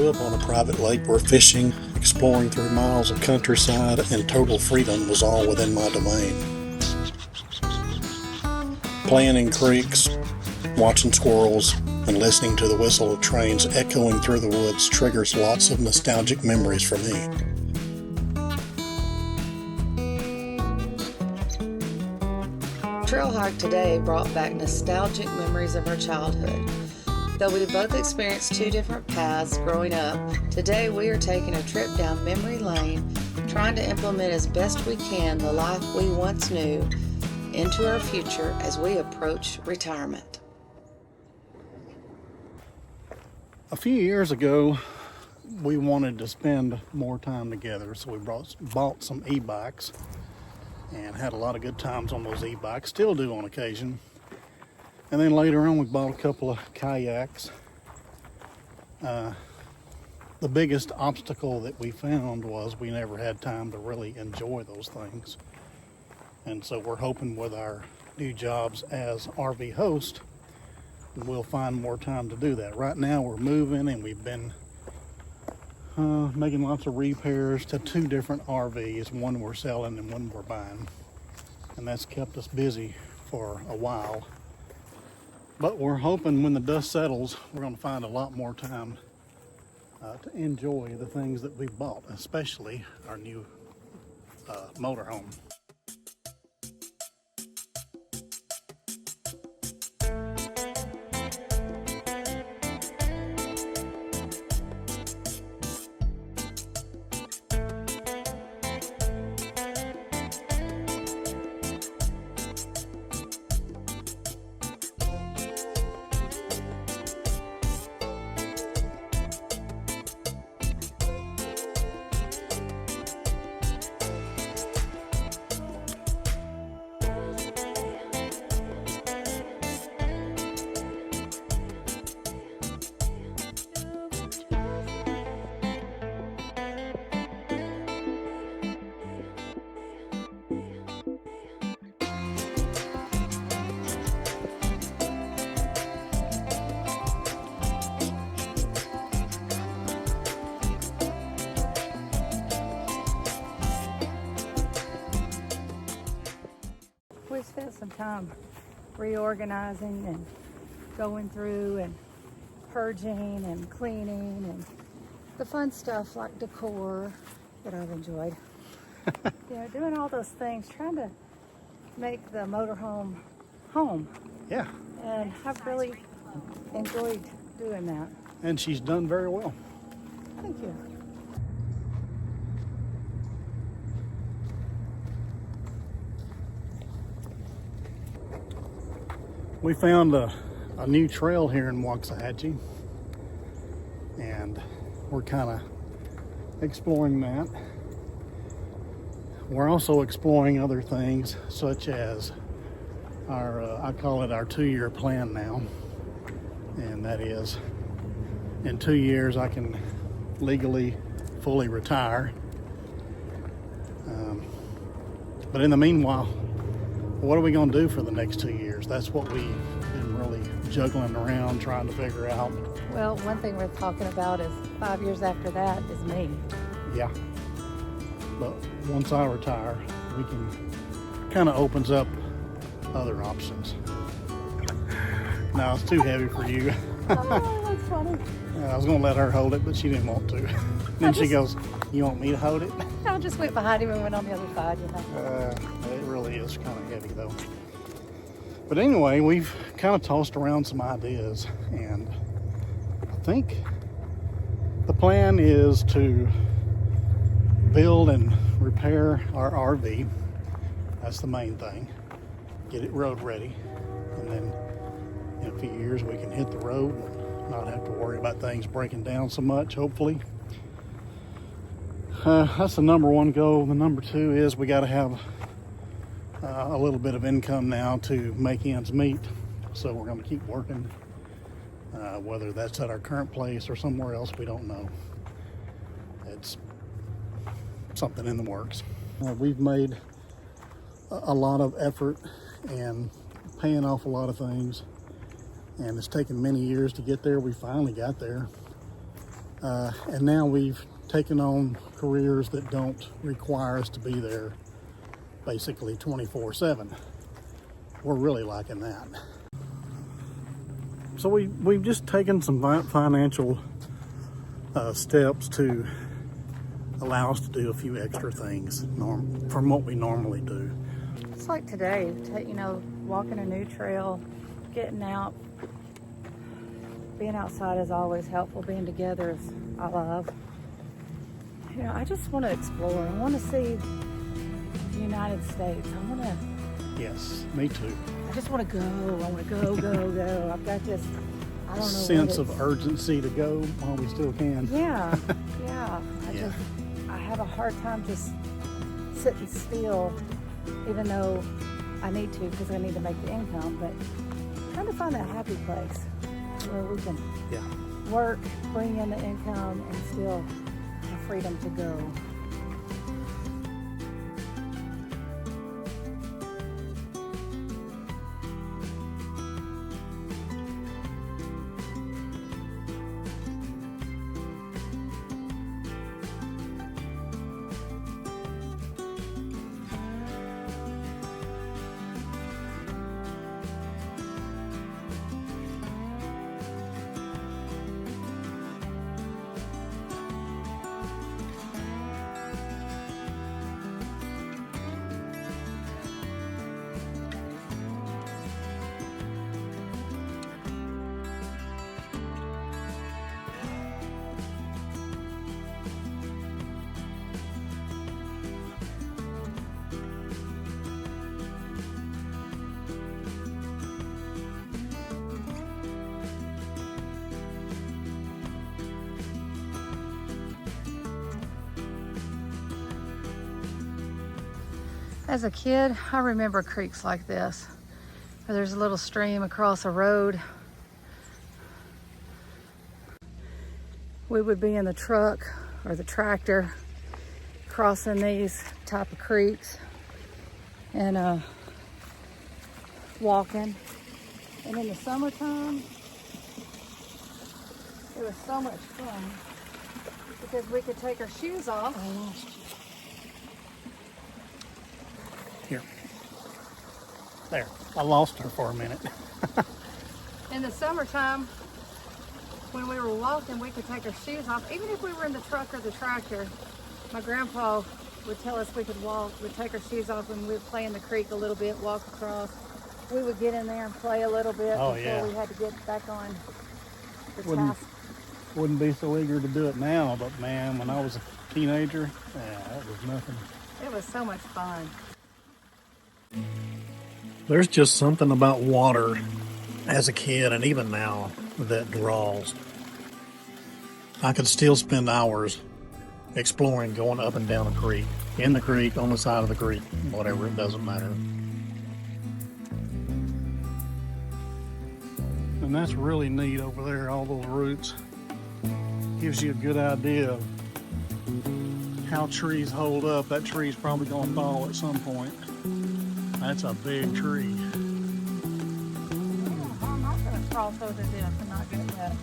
grew up on a private lake where fishing, exploring through miles of countryside, and total freedom was all within my domain. Playing in creeks, watching squirrels, and listening to the whistle of trains echoing through the woods triggers lots of nostalgic memories for me. Trail Hike today brought back nostalgic memories of our childhood. Though we both experienced two different paths growing up, today we are taking a trip down memory lane, trying to implement as best we can the life we once knew into our future as we approach retirement. A few years ago, we wanted to spend more time together, so we bought some e-bikes and had a lot of good times on those e-bikes, still do on occasion. And then later on, we bought a couple of kayaks. The biggest obstacle that we found was we never had time to really enjoy those things. And so we're hoping with our new jobs as RV host, we'll find more time to do that. Right now we're moving and we've been making lots of repairs to two different RVs, one we're selling and one we're buying. And that's kept us busy for a while. But we're hoping when the dust settles, we're going to find a lot more time to enjoy the things that we bought, especially our new motorhome. We spent some time reorganizing and going through and purging and cleaning and the fun stuff like decor that I've enjoyed. Doing all those things, trying to make the motorhome home. Yeah. And I've really enjoyed doing that. And she's done very well. Thank you. We found a new trail here in Waxahachie, and we're kind of exploring that. We're also exploring other things, such as our, I call it our 2-year plan now, and that is in 2 years I can legally fully retire. But in the meanwhile, what are we going to do for the next 2 years? That's what we've been really juggling around, trying to figure out. Well, one thing we're talking about is 5 years after that is me. Yeah. But once I retire, we can kind of opens up other options. No, it's too heavy for you. Oh, that's funny. I was going to let her hold it, but she didn't want to. Then she goes, "You want me to hold it?" I just went behind him and went on the other side, It really is kind of heavy though. But anyway, we've kind of tossed around some ideas, and I think the plan is to build and repair our RV. That's the main thing. Get it road ready, and then in a few years we can hit the road and not have to worry about things breaking down so much, hopefully. That's the number one goal. The number two is we got to have a little bit of income now to make ends meet. So we're going to keep working, whether that's at our current place or somewhere else, we don't know. It's something in the works. We've made a lot of effort and paying off a lot of things, and it's taken many years to get there. We finally got there. And now we've taken on careers that don't require us to be there basically 24/7. We're really liking that. So we've just taken some financial steps to allow us to do a few extra things from what we normally do. It's like today, walking a new trail, getting out. Being outside is always helpful. Being together is I love. I just want to explore. I want to see the United States. Yes, me too. I just want to go. I want to go. I've got this, I don't know. Sense of urgency to go while we still can. Yeah. I have a hard time just sitting still, even though I need to because I need to make the income, but trying to find that happy place where we can work, bring in the income, and still have freedom to go. As a kid, I remember creeks like this, where there's a little stream across a road. We would be in the truck or the tractor crossing these type of creeks and walking. And in the summertime, it was so much fun because we could take our shoes off. Here. There. I lost her for a minute. In the summertime, when we were walking, we could take our shoes off. Even if we were in the truck or the tractor, my grandpa would tell us we could walk. We'd take our shoes off and we'd play in the creek a little bit, walk across. We would get in there and play a little bit before we had to get back on the task. Wouldn't be so eager to do it now, but man, when I was a teenager, that was nothing. It was so much fun. There's just something about water as a kid and even now that draws. I could still spend hours exploring, going up and down a creek, in the creek, on the side of the creek, whatever, it doesn't matter. And that's really neat over there, all those roots. Gives you a good idea of how trees hold up. That tree's probably going to fall at some point. That's a big tree. I'm not going to cross over this and not get wet.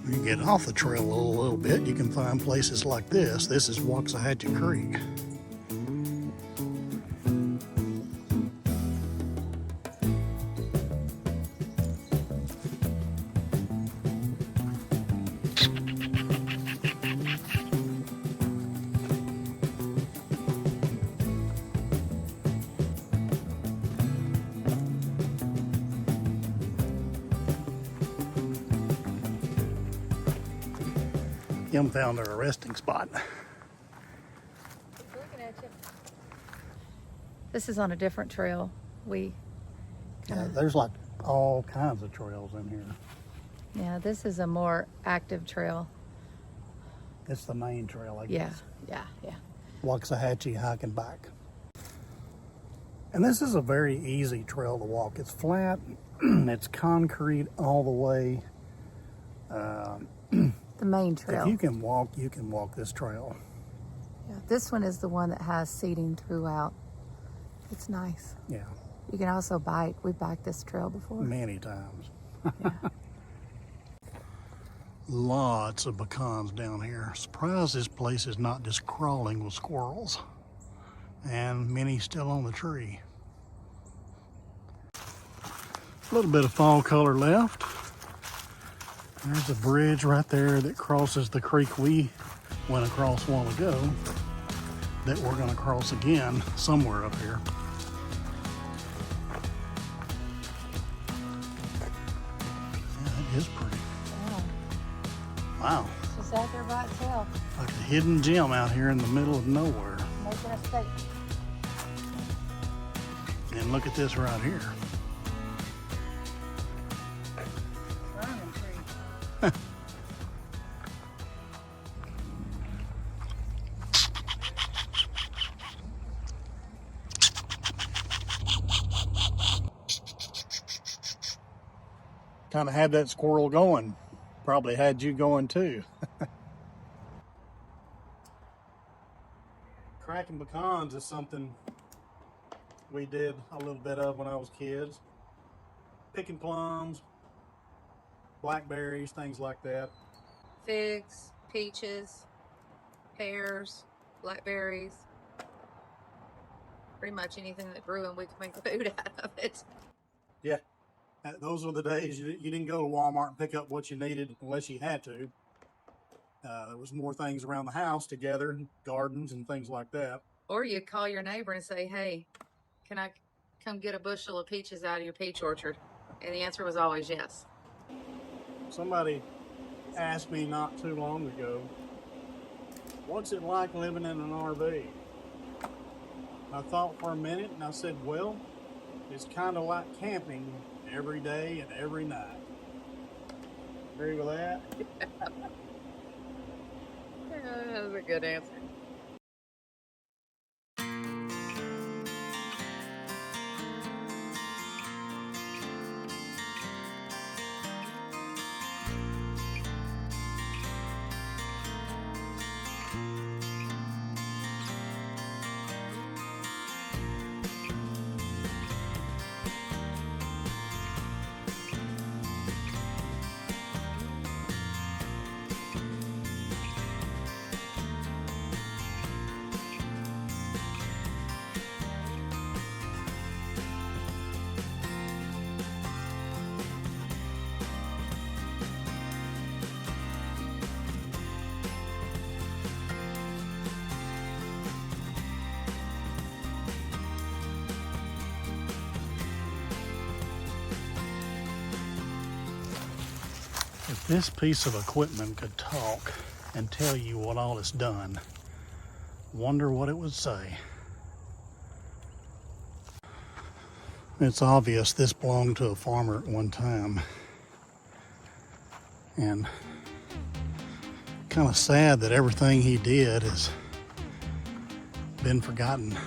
You get off the trail a little bit, you can find places like this. This is Waxahachie Creek. Kim found her resting spot. Looking at you. This is on a different trail. There's like all kinds of trails in here. Yeah, this is a more active trail. It's the main trail, I guess. Yeah. Waxahachie Hike and Bike. And this is a very easy trail to walk. It's flat, it's concrete all the way. The main trail. If you can walk this trail. Yeah, this one is the one that has seating throughout. It's nice. Yeah. You can also bike. We biked this trail before. Many times. Yeah. Lots of pecans down here. Surprised this place is not just crawling with squirrels. And many still on the tree. A little bit of fall color left. There's a bridge right there that crosses the creek we went across a while ago that we're going to cross again somewhere up here. Yeah, it is pretty. Yeah. Wow. It's just out there by itself, Like a hidden gem out here in the middle of nowhere. making a statement. And look at this right here. Lemon tree. Kind of had that squirrel going. Probably had you going too. Cracking pecans is something we did a little bit of when I was kids. Picking plums, blackberries, things like that. Figs, peaches, pears, blackberries. Pretty much anything that grew and we could make food out of it. Yeah, those were the days you didn't go to Walmart and pick up what you needed unless you had to. There was more things around the house together, gardens and things like that. Or you'd call your neighbor and say, hey, can I come get a bushel of peaches out of your peach orchard? And the answer was always yes. Somebody asked me not too long ago, what's it like living in an RV? I thought for a minute and I said, well, it's kind of like camping every day and every night. Agree with that? That was a good answer. If this piece of equipment could talk and tell you what all it's done, wonder what it would say. It's obvious this belonged to a farmer at one time. And kind of sad that everything he did has been forgotten.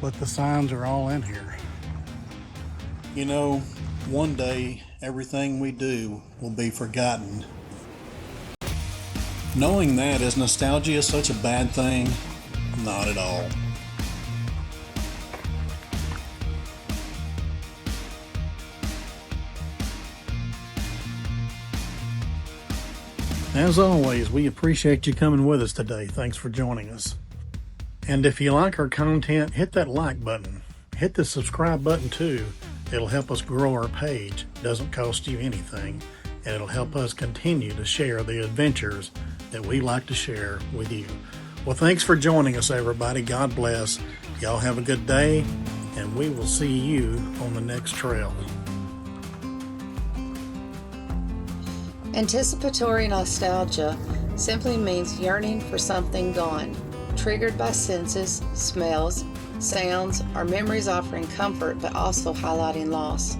But the signs are all in here. You know, one day everything we do will be forgotten. Knowing that, is nostalgia such a bad thing? Not at all. As always, we appreciate you coming with us today. Thanks for joining us. And if you like our content, hit that like button. Hit the subscribe button too. It'll help us grow our page. Doesn't cost you anything. And it'll help us continue to share the adventures that we like to share with you. Well, thanks for joining us, everybody. God bless. Y'all have a good day, and we will see you on the next trail. Anticipatory nostalgia simply means yearning for something gone, triggered by senses, smells, sounds, or memories offering comfort but also highlighting loss.